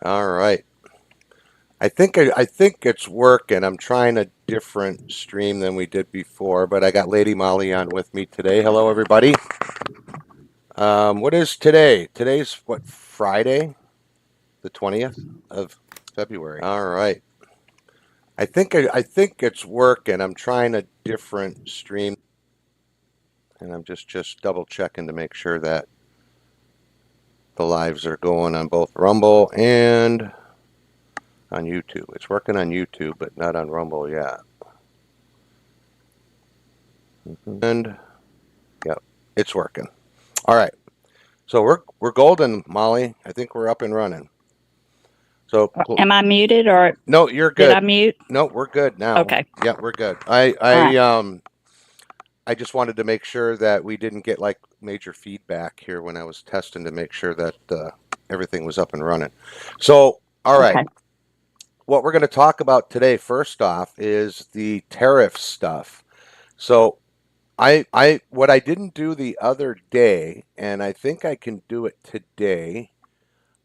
All right. I think it's working. I'm trying a different stream than we did before, but I got Lady Molly on with me today. Hello, everybody. What is today? Today's what, Friday, the 20th of February. All right. I think it's working. I'm trying a different stream, and I'm just double checking to make sure that the lives are going on both Rumble and on YouTube. It's working on YouTube, but not on Rumble yet. And yep, it's working. All right. So we're golden, Molly. I think we're up and running. So Am I muted or no, you're did I good. mute? No, we're good now. Okay. Yeah, we're good. All right. I just wanted to make sure that we didn't get like major feedback here when I was testing to make sure that everything was up and running. So, all right. Okay. What we're going to talk about today, first off, is the tariff stuff. So, what I didn't do the other day, and I think I can do it today,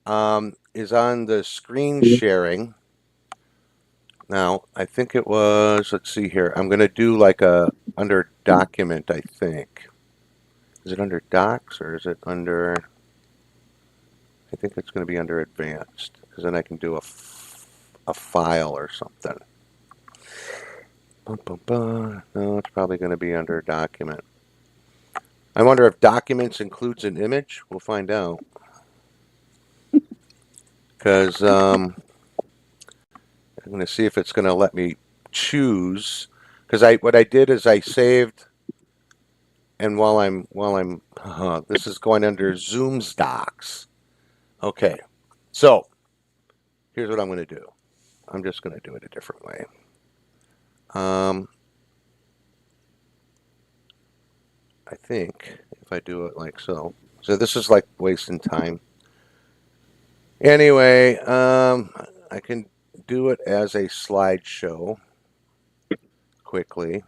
is on the screen sharing. Now, I think it was, let's see here. I'm going to do like a under document, I think. Is it under docs or is it under, I think it's going to be under advanced because then I can do a file or something. No, it's probably going to be under document. I wonder if documents includes an image. We'll find out. Because I'm going to see if it's going to let me choose. Because what I did is I saved, and this is going under Zoom's docs. Okay, so here's what I'm going to do. I'm just going to do it a different way. I think if I do it like so. So this is like wasting time. Anyway, I can do it as a slideshow quickly.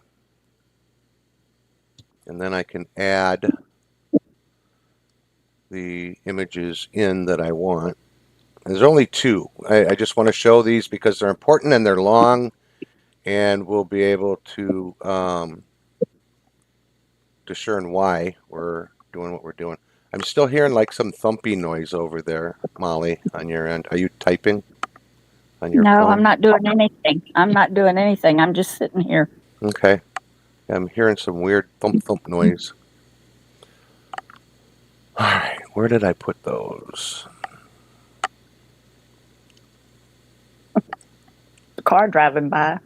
And then I can add the images in that I want. There's only two. I just want to show these because they're important and they're long, and we'll be able to discern why we're doing what we're doing. I'm still hearing like some thumpy noise over there, Molly, on your end. Are you typing on your No, phone? I'm not doing anything. I'm not doing anything. I'm just sitting here. Okay. I'm hearing some weird thump thump noise. All right, where did I put those? The car driving by.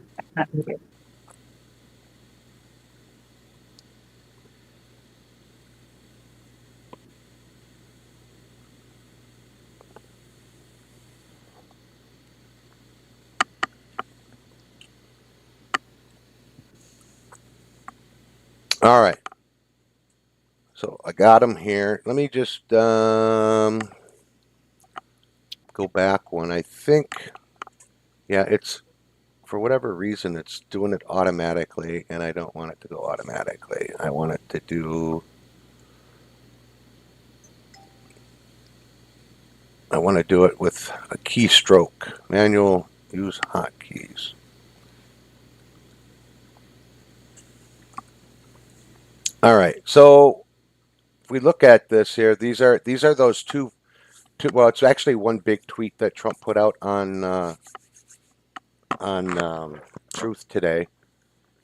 All right. So I got them here. Let me just go back one. I think, yeah, it's for whatever reason it's doing it automatically, and I don't want it to go automatically. I want it to do. I want to do it with a keystroke. Manual use hotkeys. All right. So if we look at this here, these are those two. Well, it's actually one big tweet that Trump put out on Truth today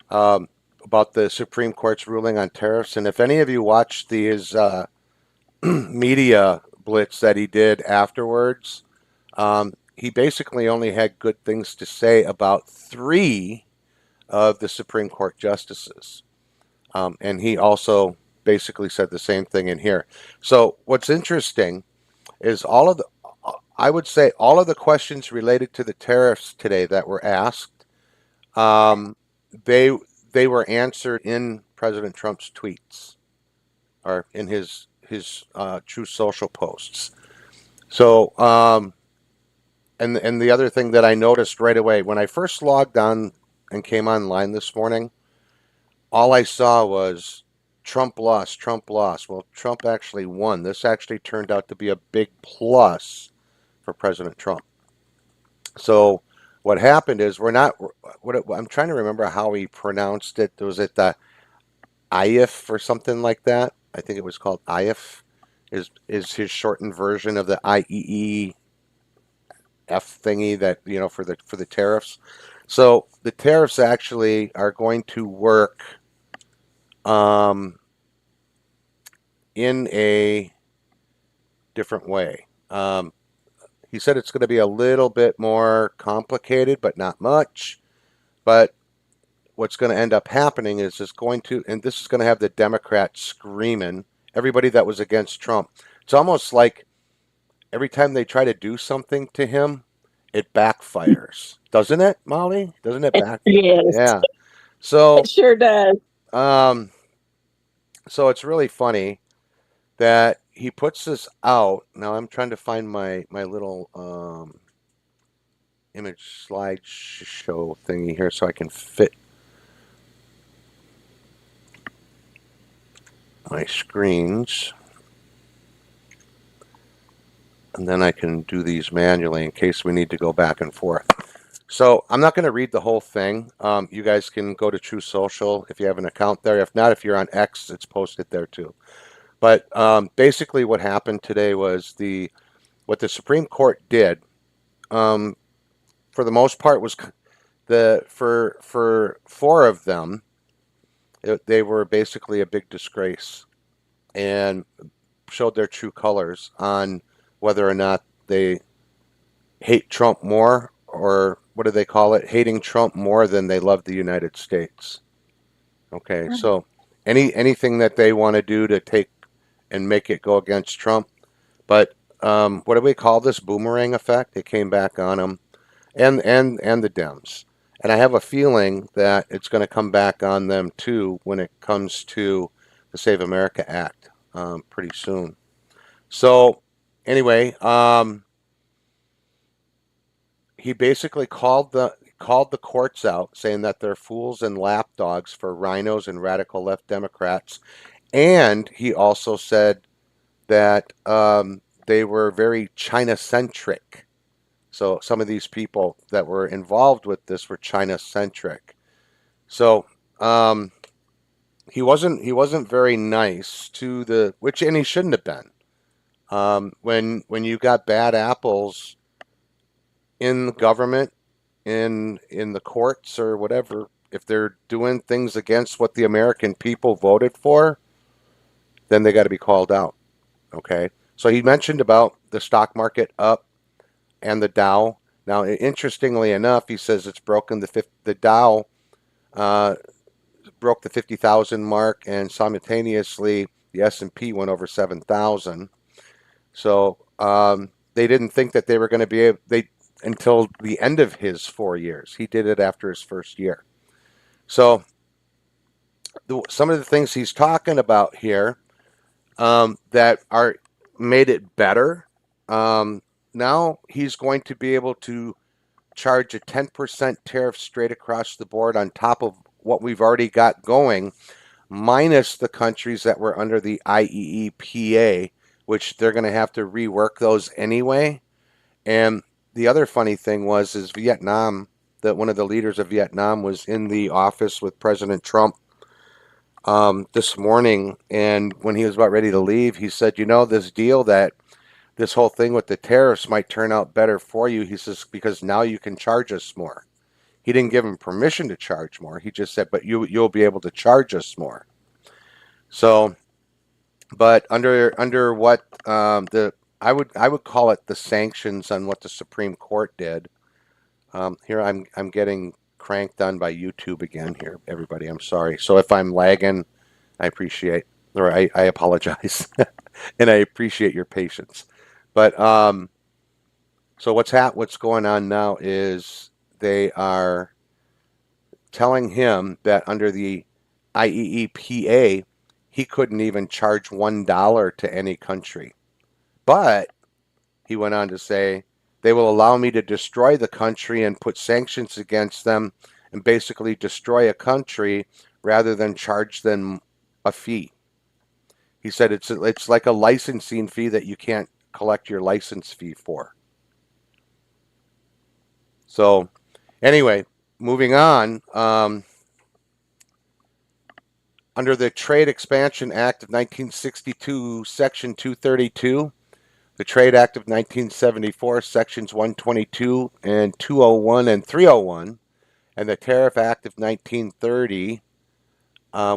about the Supreme Court's ruling on tariffs. And if any of you watched his media blitz that he did afterwards, he basically only had good things to say about three of the Supreme Court justices. And he also basically said the same thing in here. So what's interesting is I would say all of the questions related to the tariffs today that were asked, they they were answered in President Trump's tweets or in his True Social posts. So, and the other thing that I noticed right away when I first logged on and came online this morning, all I saw was Trump lost, Trump lost. Well, Trump actually won. This actually turned out to be a big plus for President Trump. So what happened is we're not. I'm trying to remember how he pronounced it. Was it the IF or something like that? I think it was called IF. Is his shortened version of the IEEF thingy that for the tariffs. So the tariffs actually are going to work um, in a different way. He said it's going to be a little bit more complicated, but not much. But what's going to end up happening is and this is going to have the Democrats screaming, everybody that was against Trump. It's almost like every time they try to do something to him, it backfires. Doesn't it, Molly? Doesn't it back? Yes, Yeah. So, it sure does. um, so it's really funny that he puts this out. Now I'm trying to find my little image slide show thingy here so I can fit my screens. And then I can do these manually in case we need to go back and forth. So I'm not going to read the whole thing. You guys can go to True Social if you have an account there. If not, if you're on X, it's posted there too. But basically, what happened today was what the Supreme Court did, um, for the most part, was for four of them, they were basically a big disgrace and showed their true colors on whether or not they hate Trump more, or what do they call it? Hating Trump more than they love the United States. Okay, so anything that they want to do to take and make it go against Trump, but what do we call this boomerang effect? It came back on them and the Dems, and I have a feeling that it's going to come back on them too when it comes to the Save America Act pretty soon. So anyway, he basically called the courts out, saying that they're fools and lapdogs for rhinos and radical left Democrats, and he also said that they were very China centric. So some of these people that were involved with this were China centric. So um, he wasn't very nice to and he shouldn't have been. When you got bad apples in the government, in the courts or whatever, if they're doing things against what the American people voted for, then they got to be called out. Okay. So he mentioned about the stock market up and the Dow. Now, interestingly enough, he says it's broken the Dow uh, broke the 50,000 mark, and simultaneously the S&P went over 7,000. So they didn't think that they were going to be able, they until the end of his 4 years. He did it after his first year. So some of the things he's talking about here that are made it better. Now he's going to be able to charge a 10% tariff straight across the board on top of what we've already got going, minus the countries that were under the IEEPA, which they're going to have to rework those anyway. And the other funny thing is Vietnam, that one of the leaders of Vietnam was in the office with President Trump this morning, and when he was about ready to leave, he said, this whole thing with the tariffs might turn out better for you. He says, because now you can charge us more. He didn't give him permission to charge more. He just said, but you'll be able to charge us more. So, but under what the I would call it the sanctions on what the Supreme Court did. Here I'm getting cranked on by YouTube again here, everybody. I'm sorry. So if I'm lagging, I apologize, and I appreciate your patience. But so what's going on now is they are telling him that under the IEEPA, he couldn't even charge $1 to any country. But he went on to say, they will allow me to destroy the country and put sanctions against them and basically destroy a country rather than charge them a fee. He said it's like a licensing fee that you can't collect your license fee for. So anyway, moving on. Under the Trade Expansion Act of 1962, Section 232, the Trade Act of 1974, Sections 122 and 201 and 301, and the Tariff Act of 1930,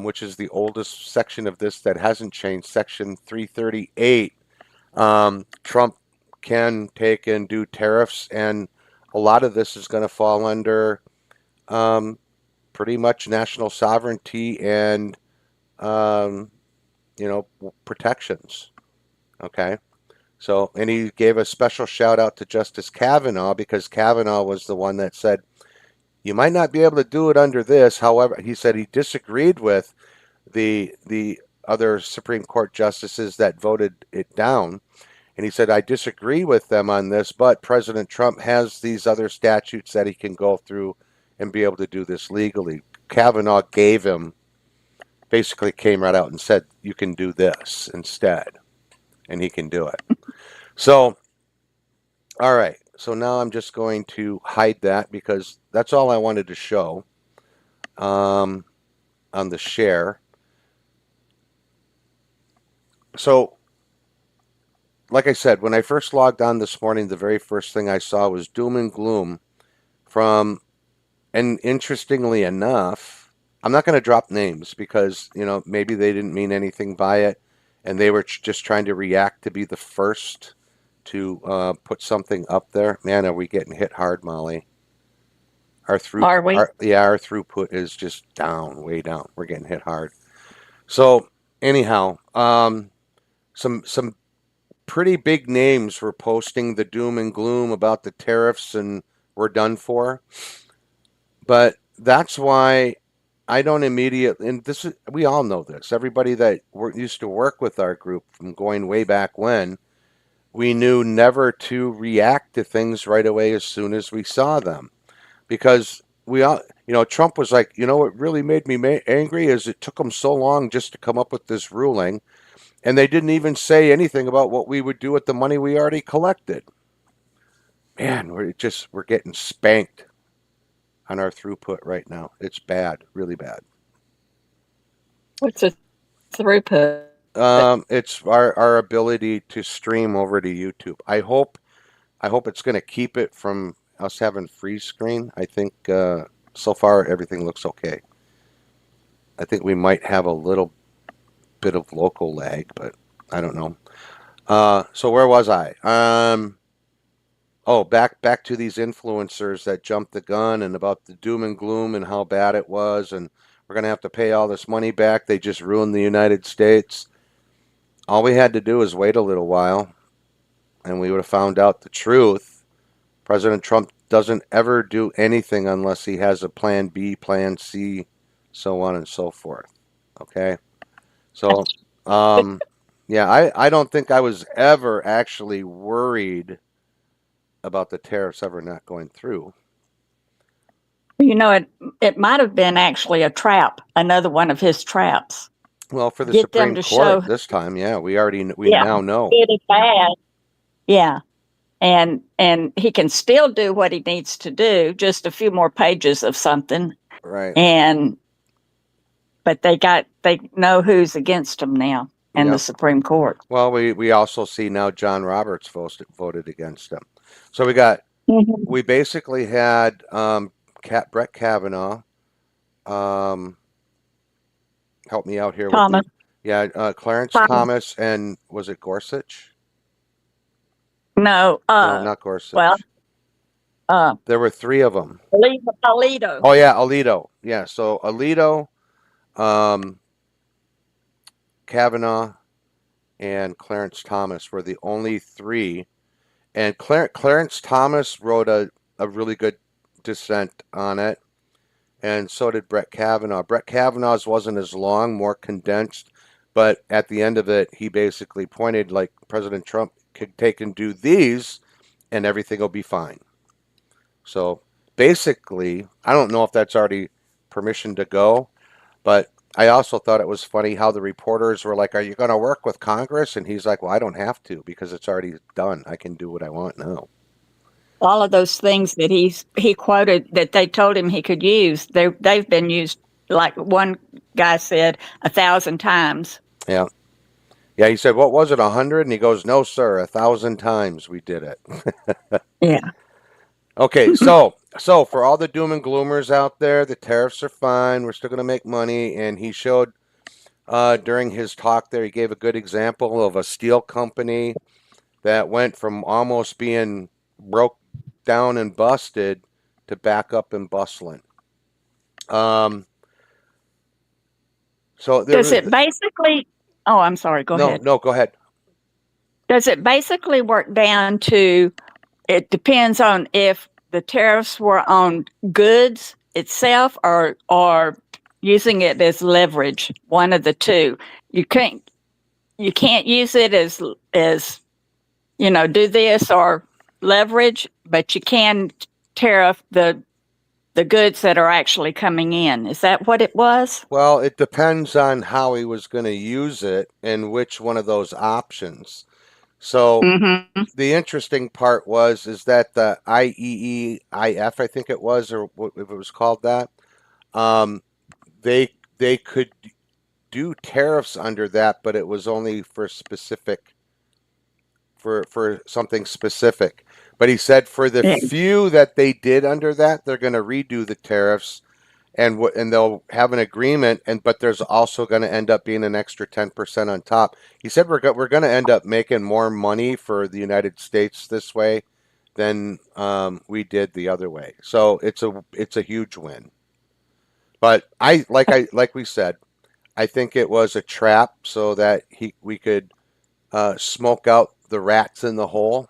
which is the oldest section of this that hasn't changed, Section 338. Trump can take and do tariffs, and a lot of this is going to fall under pretty much national sovereignty and um, protections. Okay. So, and he gave a special shout out to Justice Kavanaugh because Kavanaugh was the one that said, you might not be able to do it under this. However, he said he disagreed with the other Supreme Court justices that voted it down. And he said, I disagree with them on this, but President Trump has these other statutes that he can go through and be able to do this legally. Kavanaugh basically came right out and said, you can do this instead. And he can do it. So, all right. So now I'm just going to hide that because that's all I wanted to show on the share. So, like I said, when I first logged on this morning, the very first thing I saw was doom and gloom from, and interestingly enough, I'm not going to drop names because, maybe they didn't mean anything by it and they were just trying to react to be the first to put something up there. Man, are we getting hit hard, Molly? Our Are we? our throughput is just down, way down. We're getting hit hard. So anyhow, some pretty big names were posting the doom and gloom about the tariffs and we're done for. But that's why I don't immediately, and this is, we all know this. Everybody that used to work with our group from going way back when, we knew never to react to things right away as soon as we saw them. Because we all, Trump was like, what really made me angry is it took them so long just to come up with this ruling. And they didn't even say anything about what we would do with the money we already collected. Man, we're getting spanked on our throughput right now. It's bad, really bad. What's the throughput? It's our ability to stream over to YouTube. I hope it's going to keep it from us having freeze screen. I think so far everything looks okay. I think we might have a little bit of local lag, but I don't know. So where was I? Oh, back to these influencers that jumped the gun and about the doom and gloom and how bad it was, and we're gonna have to pay all this money back. They just ruined the United States. All we had to do is wait a little while, and we would have found out the truth. President Trump doesn't ever do anything unless he has a plan B, plan C, so on and so forth. Okay? So, yeah, I don't think I was ever actually worried about the tariffs ever not going through. It might have been actually a trap, another one of his traps. Well, for the Get them Supreme to Court show, this time, yeah, we yeah, now know. really bad. Yeah. And he can still do what he needs to do, just a few more pages of something. Right. But they know who's against him now in Yep. the Supreme Court. Well, we also see now John Roberts voted against him. So we basically had Brett Kavanaugh. Help me out here Thomas. Clarence Thomas, and was it Gorsuch? No, No, not Gorsuch. Well, there were three of them. Alito. Oh yeah, Alito. Yeah, so Alito, Kavanaugh, and Clarence Thomas were the only three. And Clarence Thomas wrote a really good dissent on it, and so did Brett Kavanaugh. Brett Kavanaugh's wasn't as long, more condensed, but at the end of it, he basically pointed like President Trump could take and do these, and everything will be fine. So basically, I don't know if that's already permission to go, but I also thought it was funny how the reporters were like, "Are you going to work with Congress?" And he's like, "Well, I don't have to because it's already done. I can do what I want now." all of those things that he quoted that they told him he could use, they've been used, like one guy said, 1,000 times. Yeah. Yeah, he said, what was it, 100? And he goes, no, sir, 1,000 times we did it. Yeah. Okay, so for all the doom and gloomers out there, the tariffs are fine. We're still going to make money. And he showed during his talk there, he gave a good example of a steel company that went from almost being broke down and busted to back up and bustling. Um, so there Does was it basically, oh, I'm sorry, go no, ahead. no, go ahead. Does it basically work down to, it depends on if the tariffs were on goods itself or using it as leverage, one of the two. You can't use it as do this or leverage, but you can tariff the goods that are actually coming in. Is that what it was? Well, it depends on how he was going to use it and which one of those options. So Mm-hmm. the interesting part was is that the IEEIF, I think it was, or what if it was called that, um, they could do tariffs under that, but it was only for specific for something specific. But he said for the Yeah. few that they did under that, they're going to redo the tariffs and they'll have an agreement, and but there's also going to end up being an extra 10% on top. He said we're going to end up making more money for the United States this way than we did the other way. So it's a huge win. But like we said, I think it was a trap so that we could smoke out the rats in the hole.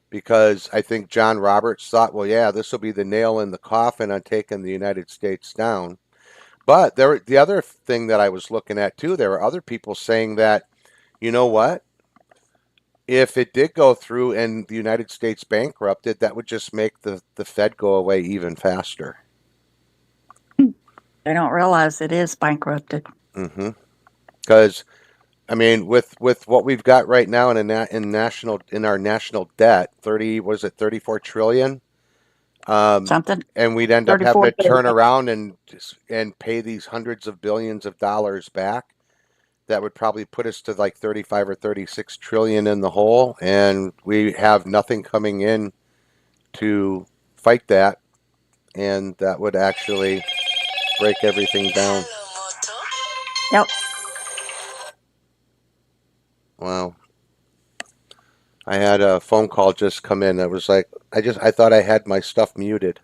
Because I think John Roberts thought, well, yeah, this will be the nail in the coffin on taking the United States down. But the other thing that I was looking at too, there were other people saying that, you know what? If it did go through and the United States bankrupted, that would just make the Fed go away even faster. They don't realize it is bankrupted. Mm-hmm. Because I mean, with what we've got right now in our national debt, 30 was it 34 trillion, Something and we'd end up having 34, to turn 35. around and pay these hundreds of billions of dollars back. That would probably put us to like 35 or 36 trillion in the hole, and we have nothing coming in to fight that, and that would actually break everything down. Yep. Wow. I had a phone call just come in that was like, I thought I had my stuff muted.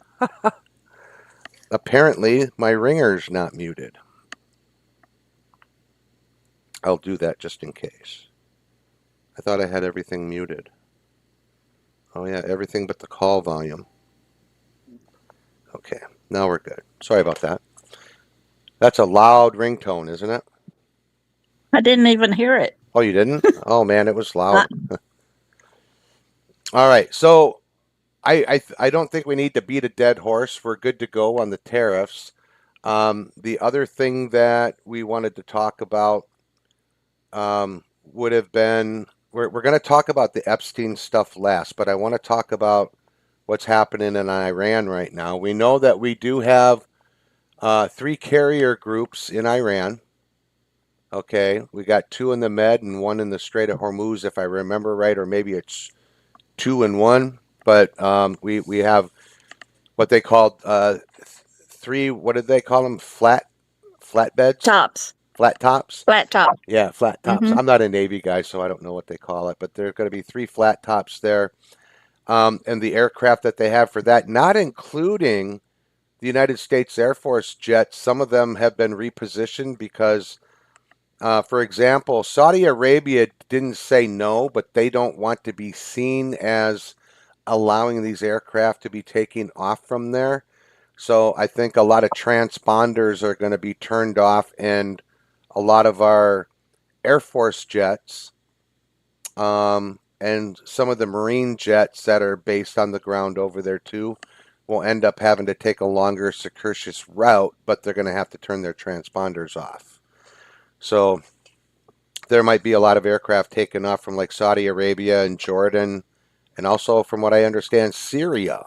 Apparently, my ringer's not muted. I'll do that just in case. I thought I had everything muted. Oh yeah, everything but the call volume. Okay, now we're good. Sorry about that. That's a loud ringtone, isn't it? I didn't even hear it. Oh, you didn't? Oh man, it was Uh, loud. All right, so I don't think we need to beat a dead horse. We're good to go on the tariffs. The other thing that we wanted to talk about would have been we're going to talk about the Epstein stuff last, but I want to talk about what's happening in Iran right now. We know that we do have three carrier groups in Iran. Okay, we got two in the Med and one in the Strait of Hormuz, if I remember right, or maybe it's two and one. But we have what they called three. What did they call them? Flatbeds, Tops. flat tops. Flat top. Yeah, flat tops. Mm-hmm. I'm not a Navy guy, so I don't know what they call it, but there's going to be three flat tops there, and the aircraft that they have for that, not including the United States Air Force jets. Some of them have been repositioned because for example, Saudi Arabia didn't say no, but they don't want to be seen as allowing these aircraft to be taking off from there. So I think a lot of transponders are going to be turned off, and a lot of our Air Force jets and some of the Marine jets that are based on the ground over there too will end up having to take a longer circuitous route, but they're going to have to turn their transponders off. So there might be a lot of aircraft taken off from like Saudi Arabia and Jordan and also, from what I understand, Syria.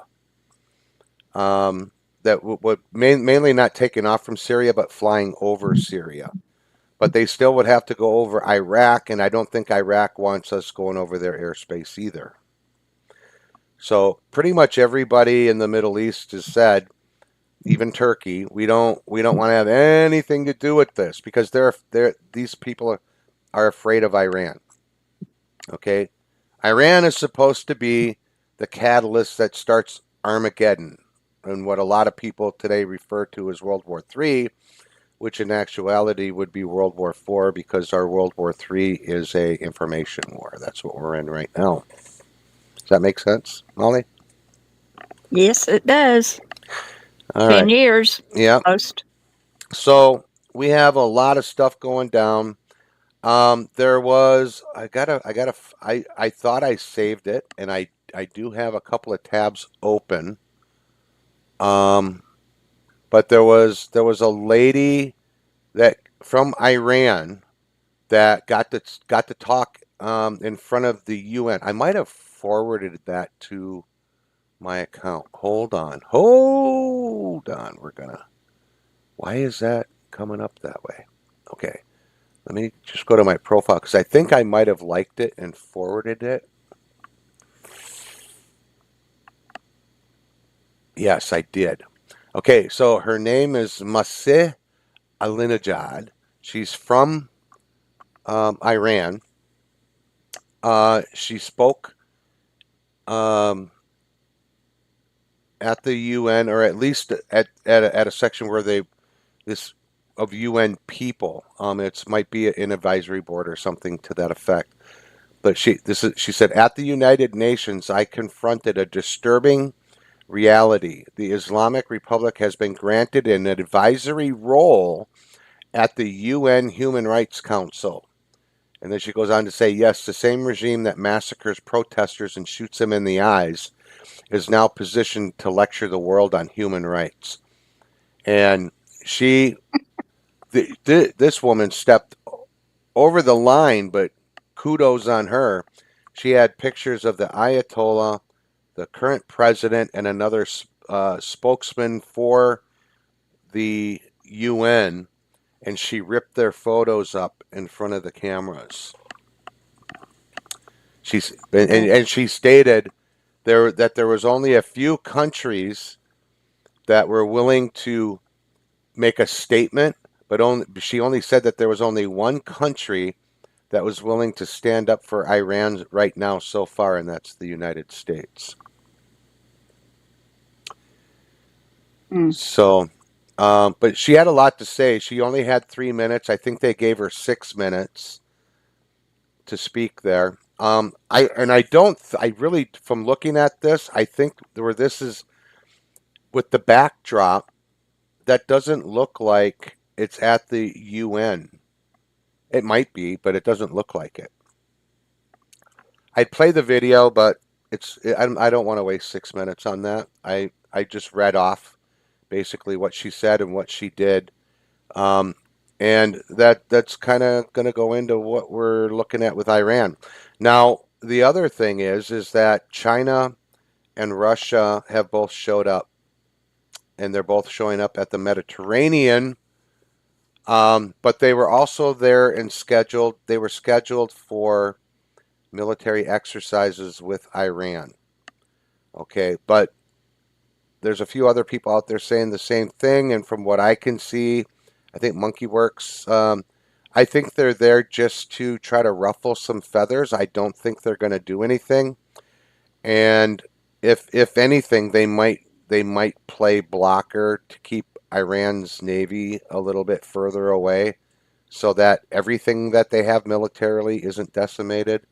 That would mainly not taking off from Syria, but flying over Syria. But they still would have to go over Iraq, and I don't think Iraq wants us going over their airspace either. So pretty much everybody in the Middle East has said, even Turkey, we don't want to have anything to do with this because these people are afraid of Iran. Okay, Iran is supposed to be the catalyst that starts Armageddon, and what a lot of people today refer to as World War III, which in actuality would be World War IV because our World War III is a information war. That's what we're in right now. Does that make sense, Molly? Yes, it does. All 10 right. years, Yeah. most. So we have a lot of stuff going down. There was I thought I saved it, and I do have a couple of tabs open. Um, but there was a lady that from Iran that got to talk in front of the UN. I might have forwarded that to my account. Hold on. Why is that coming up that way? Okay, let me just go to my profile because I think I might have liked it and forwarded it. Yes, I did. Okay, so her name is Masih Alinejad. She's from Iran. She spoke um, at the UN, or at least at a section where this of UN people. It might be an advisory board or something to that effect. But she said at the United Nations, I confronted a disturbing reality. The Islamic Republic has been granted an advisory role at the UN Human Rights Council. And then she goes on to say, yes, the same regime that massacres protesters and shoots them in the eyes is now positioned to lecture the world on human rights. And she, this woman stepped over the line, but kudos on her. She had pictures of the Ayatollah, the current president, and another spokesman for the UN, and she ripped their photos up in front of the cameras. And she stated that there was only a few countries that were willing to make a statement, but she only said that there was only one country that was willing to stand up for Iran right now so far, and that's the United States. So, but she had a lot to say. She only had 3 minutes. I think they gave her 6 minutes to speak there. I really, from looking at this, I think where this is with the backdrop, that doesn't look like it's at the UN. It might be, but it doesn't look like it. I'd play the video, but I don't want to waste 6 minutes on that. I just read off basically what she said and what she did. Um, and that's kind of going to go into what we're looking at with Iran. Now, the other thing is that China and Russia have both showed up, and they're both showing up at the Mediterranean. But they were also there and scheduled. They were scheduled for military exercises with Iran. Okay, but there's a few other people out there saying the same thing, and from what I can see, I think MonkeyWorks. I think they're there just to try to ruffle some feathers. I don't think they're going to do anything, and if anything, they might play blocker to keep Iran's navy a little bit further away, so that everything that they have militarily isn't decimated.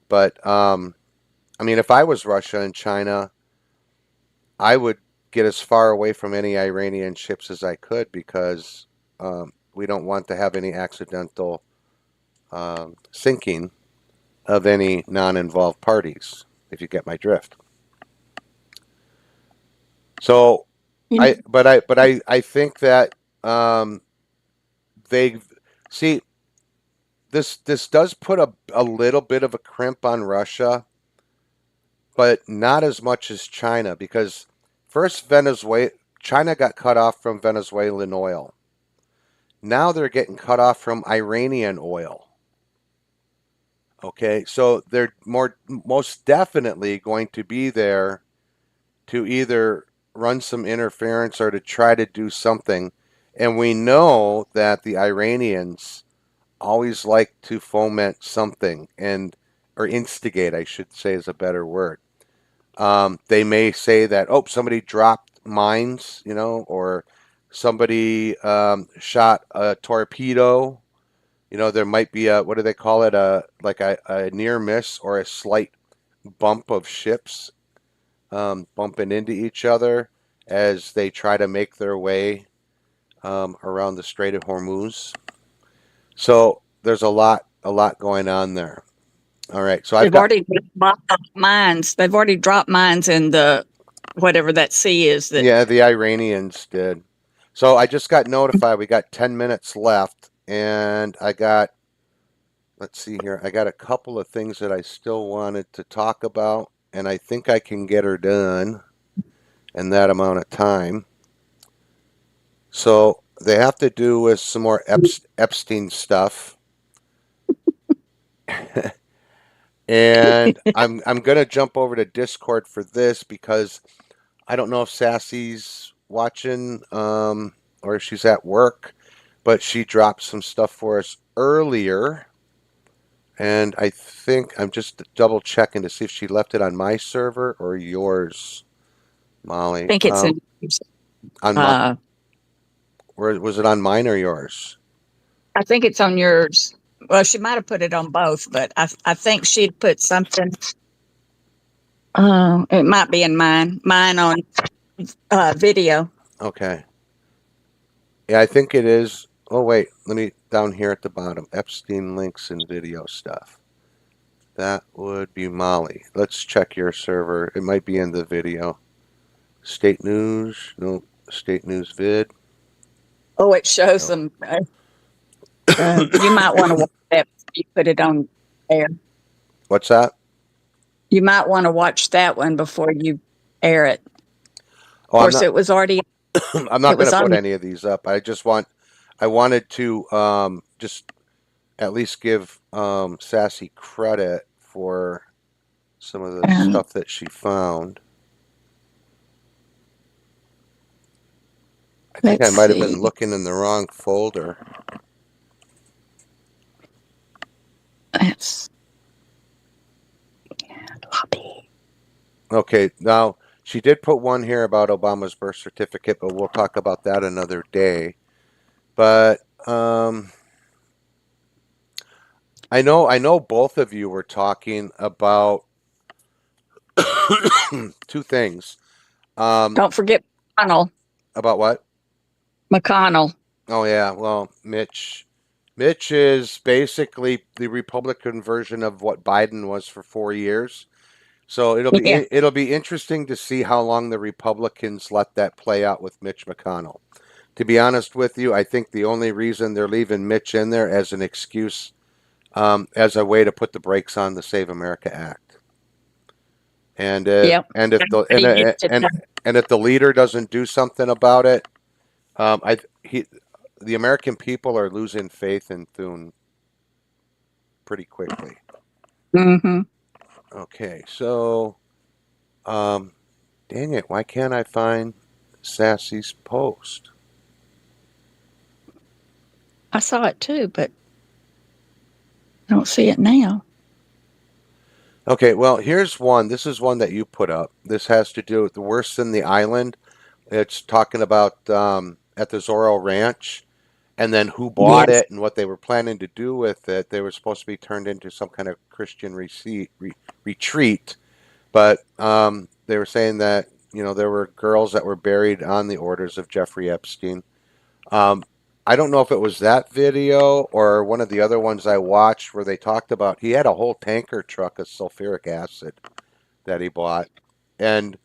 But I mean, if I was Russia and China, I would get as far away from any Iranian ships as I could because we don't want to have any accidental sinking of any non-involved parties, if you get my drift. So, I think that um, they see this does put a little bit of a crimp on Russia but not as much as China because first China got cut off from Venezuelan oil. Now they're getting cut off from Iranian oil. Okay, so they're most definitely going to be there to either run some interference or to try to do something. And we know that the Iranians always like to foment something and or instigate, I should say is a better word. They may say that, oh, somebody dropped mines, or somebody shot a torpedo. There might be what do they call it? A near miss or a slight bump of ships bumping into each other as they try to make their way around the Strait of Hormuz. So there's a lot going on there. All right, so I've They've got already dropped mines. They've already dropped mines in the whatever that sea is. That yeah, the Iranians did. So I just got notified we got 10 minutes left, and let's see here, I got a couple of things that I still wanted to talk about, and I think I can get her done in that amount of time. So they have to do with some more Epstein stuff. And I'm gonna jump over to Discord for this because I don't know if Sassy's watching or if she's at work, but she dropped some stuff for us earlier, and I think I'm just double checking to see if she left it on my server or yours, I Molly. think it's in. On my, Uh, where was it, on mine or yours? I think it's on yours. Well, she might have put it on both, but I think she'd put something. It might be in mine. Mine on video. Okay. Yeah, I think it is. Oh wait, let me down here at the bottom. Epstein links and video stuff. That would be Molly. Let's check your server. It might be in the video. State news. No, state news vid. Oh, it shows No. them. You might want to watch that before you put it on air. What's that? You might want to watch that one before you air it. Of Oh, course, it was already. I'm It not going was to put on. any of these up. I wanted to just at least give Sassy credit for some of the stuff that she found. I think I Let's might have see. been looking in the wrong folder. That's lobby. Okay, now she did put one here about Obama's birth certificate, but we'll talk about that another day. But I know both of you were talking about two things. Don't forget McConnell. About what? McConnell. Oh yeah, well, Mitch. Mitch is basically the Republican version of what Biden was for 4 years. So Yeah. it'll be interesting to see how long the Republicans let that play out with Mitch McConnell. To be honest with you, I think the only reason they're leaving Mitch in there as an excuse, as a way to put the brakes on the Save America Act. And Yep. and if the Everybody needs to know. and if the leader doesn't do something about it, I he the American people are losing faith in Thune pretty quickly. Mm-hmm. Okay, so um, dang it, why can't I find Sassy's post? I saw it too, but I don't see it now. Okay, well, here's one. This is one that you put up. This has to do with the worst in the island. It's talking about at the Zorro Ranch and then who bought Yes. it and what they were planning to do with it. They were supposed to be turned into some kind of Christian retreat, but they were saying that there were girls that were buried on the orders of Jeffrey Epstein. Um, I don't know if it was that video or one of the other ones I watched where they talked about he had a whole tanker truck of sulfuric acid that he bought, and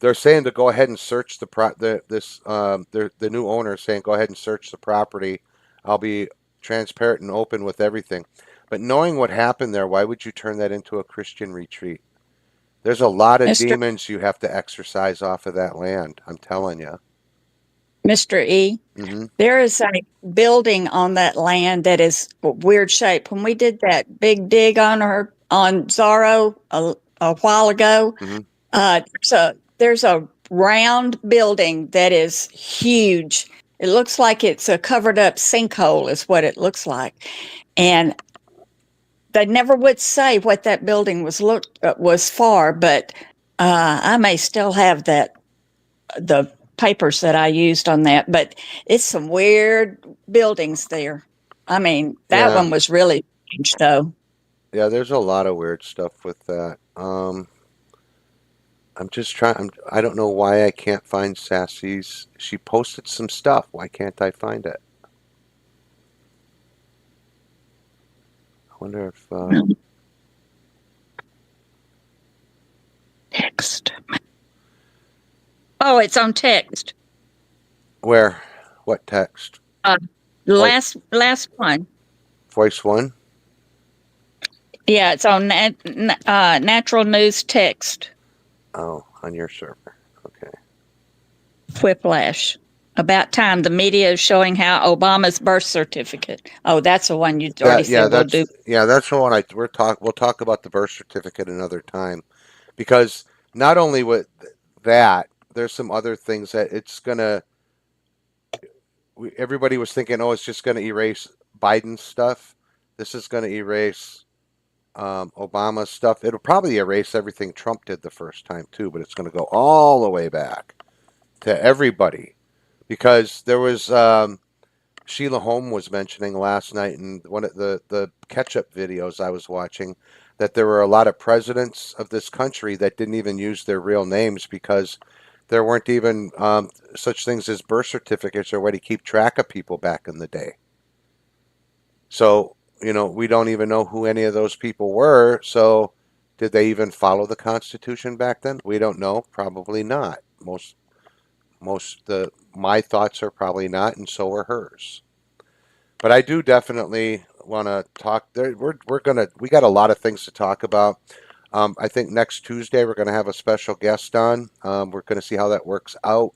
they're saying to go ahead and search the new owner is saying go ahead and search the property. I'll be transparent and open with everything. But knowing what happened there, why would you turn that into a Christian retreat? There's a lot of Mr. demons you have to exorcise off of that land. I'm telling you. Mr. E, Hmm. there is a building on that land that is weird shape. When we did that big dig on Zorro a while ago, Hmm. there's a round building that is huge. It looks like it's a covered up sinkhole, is what it looks like. And they never would say what that building was for, but I may still have the papers that I used on that. But it's some weird buildings there. I mean, that Yeah. one was really strange, though. Yeah, there's a lot of weird stuff with that. I'm just trying. I don't know why I can't find Sassy's. She posted some stuff. Why can't I find it? I wonder if Text. Oh, it's on text. where, what text? Uh, Voice, last one. voice one. Yeah, it's on natural news text. Oh, on your server. Okay. Whiplash. About time the media is showing how Obama's birth certificate. Oh, that's the one you already That said we'll do. that's the one we'll talk about the birth certificate another time because not only with that, there's some other things that it's gonna. Everybody was thinking, oh, it's just gonna erase Biden's stuff. This is gonna erase Obama's stuff. It'll probably erase everything Trump did the first time too, but it's gonna go all the way back to everybody because there was Sheila Holm was mentioning last night in one of the catch-up videos I was watching that there were a lot of presidents of this country that didn't even use their real names because there weren't even such things as birth certificates or way to keep track of people back in the day. So, we don't even know who any of those people were. So, did they even follow the Constitution back then? We don't know. Probably not. My thoughts are probably not, and so are hers. But I do definitely want to talk. We got a lot of things to talk about. I think next Tuesday we're gonna have a special guest on. We're gonna see how that works out.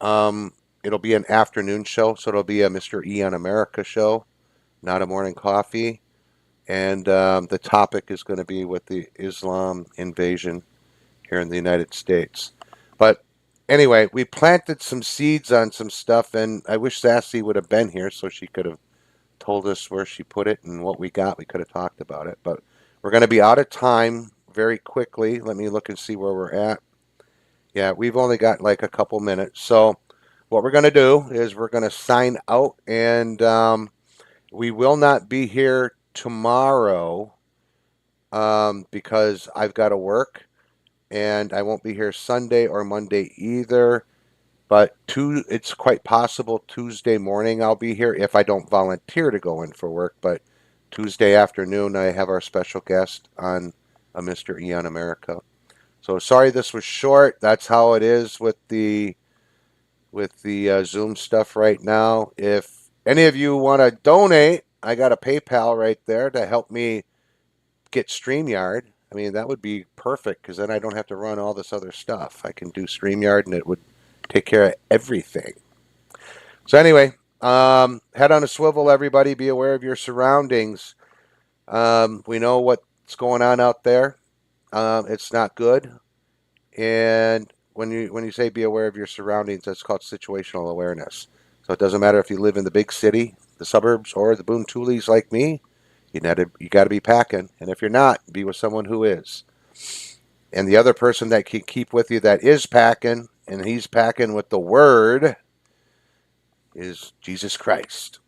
It'll be an afternoon show, so it'll be a Mr. E on America show, not a morning coffee. And the topic is going to be with the Islam invasion here in the United States. But anyway, we planted some seeds on some stuff, and I wish Sassy would have been here so she could have told us where she put it and what we got. We could have talked about it. But we're going to be out of time very quickly. Let me look and see where we're at. Yeah, we've only got like a couple minutes. So what we're going to do is we're going to sign out, and we will not be here tomorrow because I've got to work, and I won't be here Sunday or Monday either. But it's quite possible Tuesday morning I'll be here if I don't volunteer to go in for work. But Tuesday afternoon I have our special guest on a Mr. E on America. So sorry this was short. That's how it is with the Zoom stuff right now. If any of you want to donate, I got a PayPal right there to help me get StreamYard. I mean, that would be perfect because then I don't have to run all this other stuff. I can do StreamYard and it would take care of everything. So anyway, head on a swivel, everybody. Be aware of your surroundings. We know what's going on out there. It's not good. And when you say be aware of your surroundings, that's called situational awareness. So it doesn't matter if you live in the big city, the suburbs, or the Boontoolies like me. You got to be packing, and if you're not, be with someone who is. And the other person that can keep with you that is packing, and he's packing with the Word, is Jesus Christ.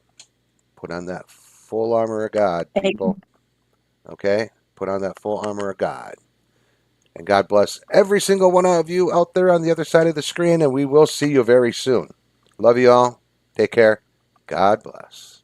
Put on that full armor of God, people. Okay? Put on that full armor of God. And God bless every single one of you out there on the other side of the screen, and we will see you very soon. Love you all. Take care. God bless.